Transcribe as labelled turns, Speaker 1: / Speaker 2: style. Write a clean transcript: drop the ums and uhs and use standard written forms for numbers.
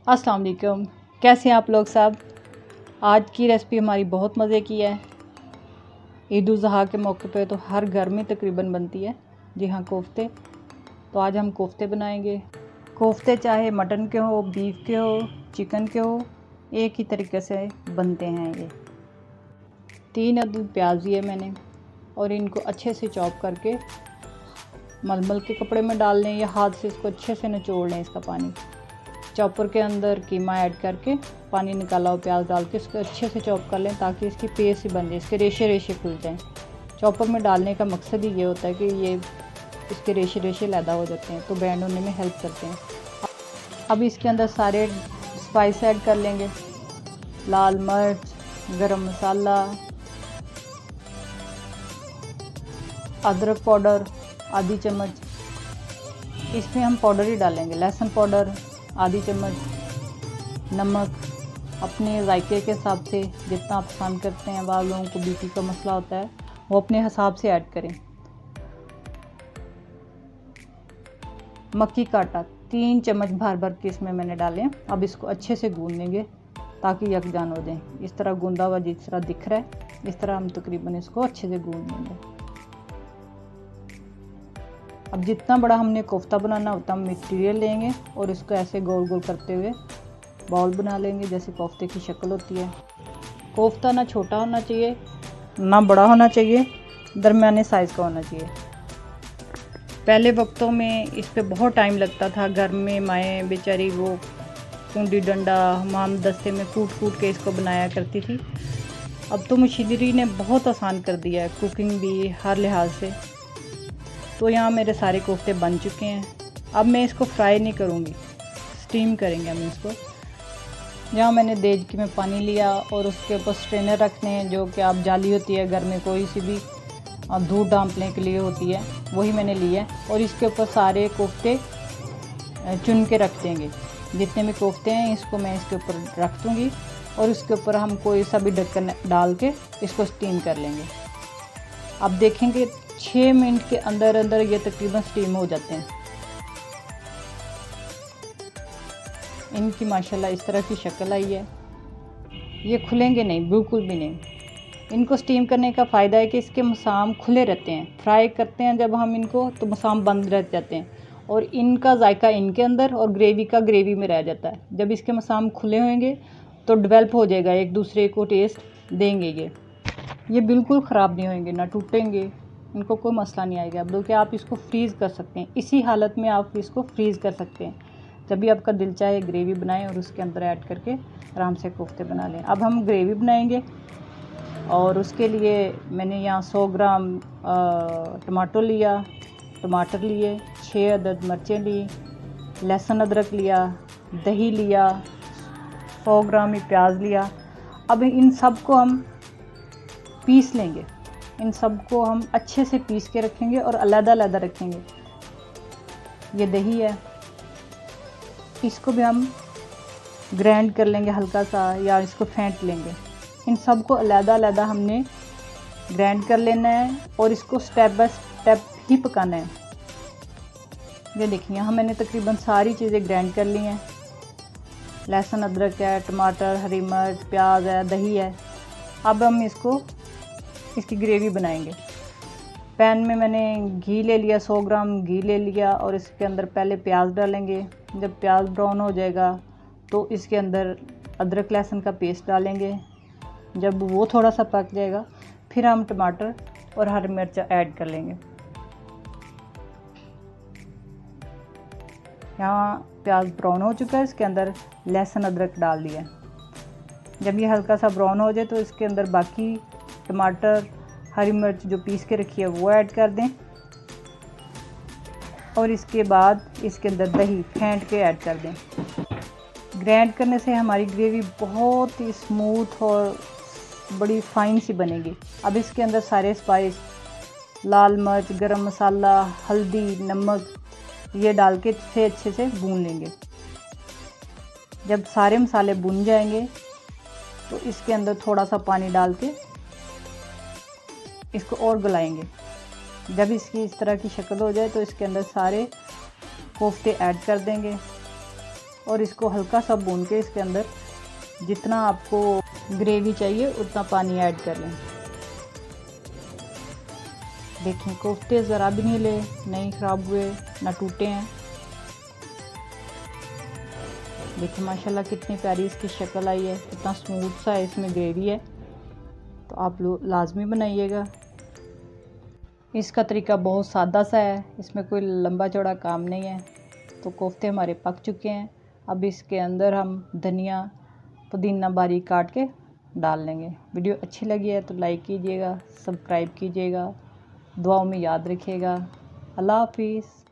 Speaker 1: अस्सलाम वालेकुम। कैसे हैं आप लोग सब। आज की रेसिपी हमारी बहुत मज़े की है। ईद उल ज़ुहा के मौके पे तो हर घर में तकरीबन बनती है। जी हाँ, कोफ्ते। तो आज हम कोफ्ते बनाएंगे। कोफ्ते चाहे मटन के हो, बीफ के हो, चिकन के हो, एक ही तरीके से बनते हैं ये। 3 अदद प्याज लिए मैंने और इनको अच्छे से चॉप करके मलमल के कपड़े में डाल लें या हाथ से इसको अच्छे से निचोड़ लें इसका पानी। चॉपर के अंदर कीमा ऐड करके पानी निकाला हुआ प्याज डाल के इसको अच्छे से चॉप कर लें ताकि इसकी पेस्ट बन जाए, इसके रेशे रेशे खुल जाएँ। चॉपर में डालने का मकसद ही ये होता है कि ये इसके रेशे रेशे लैदा हो जाते हैं तो बैंड होने में हेल्प करते हैं। अब इसके अंदर सारे स्पाइस ऐड कर लेंगे। लाल मिर्च, गरम मसाला, अदरक पाउडर आधी चम्मच, इसमें हम पाउडर ही डालेंगे। लहसुन पाउडर आधी चम्मच, नमक अपने जायके के हिसाब से जितना आप पसंद करते हैं। बाद लोगों को बीपी का मसला होता है वो अपने हिसाब से ऐड करें। मक्की का आटा 3 चम्मच भर भर के इसमें मैंने डाले। अब इसको अच्छे से गूंद लेंगे ताकि यकजान हो जाए। इस तरह गूंदा हुआ जिस तरह दिख रहा है इस तरह हम तकरीबन इसको अच्छे से गूंद लेंगे। अब जितना बड़ा हमने कोफ्ता बनाना उतना मटेरियल लेंगे और इसको ऐसे गोल गोल करते हुए बॉल बना लेंगे जैसे कोफ्ते की शक्ल होती है। कोफ्ता ना छोटा होना चाहिए ना बड़ा होना चाहिए, दरमियाने साइज़ का होना चाहिए। पहले वक्तों में इस पे बहुत टाइम लगता था। घर में माएँ बेचारी वो कुंडी डंडा हमाम दस्ते में कूट कूट के इसको बनाया करती थी। अब तो मशीनरी ने बहुत आसान कर दिया है कुकिंग भी हर लिहाज से। तो यहाँ मेरे सारे कोफ्ते बन चुके हैं। अब मैं इसको फ्राई नहीं करूँगी, स्टीम करेंगे हम इसको। यहाँ मैंने देगची में पानी लिया और उसके ऊपर स्ट्रेनर रखने हैं जो कि आप जाली होती है घर में कोई सी भी दूध डांपने के लिए होती है, वही मैंने लिया है। और इसके ऊपर सारे कोफ्ते चुन के रख देंगे। जितने भी कोफ्ते हैं इसको मैं इसके ऊपर रख दूँगी और उसके ऊपर हम कोई सा भी ढक्कन डाल के इसको स्टीम कर लेंगे। अब देखेंगे 6 मिनट के अंदर अंदर ये तकरीबन स्टीम हो जाते हैं। इनकी माशाल्लाह इस तरह की शक्ल आई है। ये खुलेंगे नहीं, बिल्कुल भी नहीं। इनको स्टीम करने का फ़ायदा है कि इसके मसाम खुले रहते हैं। फ्राई करते हैं जब हम इनको तो मसाम बंद रह जाते हैं और इनका जायका इनके अंदर और ग्रेवी का ग्रेवी में रह जाता है। जब इसके मसाम खुले होंगे तो डेवलप हो जाएगा, एक दूसरे को टेस्ट देंगे। ये बिल्कुल ख़राब नहीं होंगे, ना टूटेंगे, इनको कोई मसला नहीं आएगा। बल्कि आप इसको फ्रीज़ कर सकते हैं, इसी हालत में आप इसको फ्रीज़ कर सकते हैं। जब भी आपका दिल चाहे ग्रेवी बनाएं और उसके अंदर ऐड करके आराम से कोफ्ते बना लें। अब हम ग्रेवी बनाएंगे और उसके लिए मैंने यहाँ 100 ग्राम टमाटो लिया, टमाटर लिए, 6 अदद मिर्चें ली, लहसुन अदरक लिया, दही लिया, 100 ग्राम ही प्याज लिया। अब इन सब को हम पीस लेंगे। इन सब को हम अच्छे से पीस के रखेंगे और अलग-अलग रखेंगे। ये दही है, इसको भी हम ग्राइंड कर लेंगे हल्का सा या इसको फेंट लेंगे। इन सब को अलग-अलग हमने ग्राइंड कर लेना है और इसको स्टेप बाय स्टेप ही पकाना है। ये देखिए यहाँ मैंने तकरीबन सारी चीज़ें ग्राइंड कर ली हैं। लहसुन अदरक है, टमाटर, हरी मिर्च, प्याज है, दही है। अब हम इसकी ग्रेवी बनाएंगे। पैन में मैंने घी ले लिया, 100 ग्राम घी ले लिया और इसके अंदर पहले प्याज डालेंगे। जब प्याज ब्राउन हो जाएगा तो इसके अंदर अदरक लहसुन का पेस्ट डालेंगे। जब वो थोड़ा सा पक जाएगा फिर हम टमाटर और हरी मिर्च ऐड कर लेंगे। यहाँ प्याज ब्राउन हो चुका है, इसके अंदर लहसुन अदरक डाल दिया। जब ये हल्का सा ब्राउन हो जाए तो इसके अंदर बाकी टमाटर हरी मिर्च जो पीस के रखी है वो ऐड कर दें और इसके बाद इसके अंदर दही फेंट के ऐड कर दें। ग्राइंड करने से हमारी ग्रेवी बहुत ही स्मूथ और बड़ी फाइन सी बनेगी। अब इसके अंदर सारे स्पाइस लाल मिर्च, गरम मसाला, हल्दी, नमक ये डाल के अच्छे से भून लेंगे। जब सारे मसाले भुन जाएंगे तो इसके अंदर थोड़ा सा पानी डाल के इसको और गलाएंगे। जब इसकी इस तरह की शक्ल हो जाए तो इसके अंदर सारे कोफ्ते ऐड कर देंगे और इसको हल्का सा भून के इसके अंदर जितना आपको ग्रेवी चाहिए उतना पानी ऐड कर लें। देखें कोफ्ते ज़रा भी नहीं ख़राब हुए, ना टूटे हैं। देखिए माशाल्लाह कितनी प्यारी इसकी शक्ल आई है, कितना स्मूथ सा है, इसमें ग्रेवी है। तो आप लोग लाजमी बनाइएगा। इसका तरीका बहुत सादा सा है, इसमें कोई लंबा चौड़ा काम नहीं है। तो कोफ्ते हमारे पक चुके हैं। अब इसके अंदर हम धनिया पुदीना बारीक काट के डाल लेंगे। वीडियो अच्छी लगी है तो लाइक कीजिएगा, सब्सक्राइब कीजिएगा, दुआओं में याद रखिएगा। अल्लाह हाफिज़।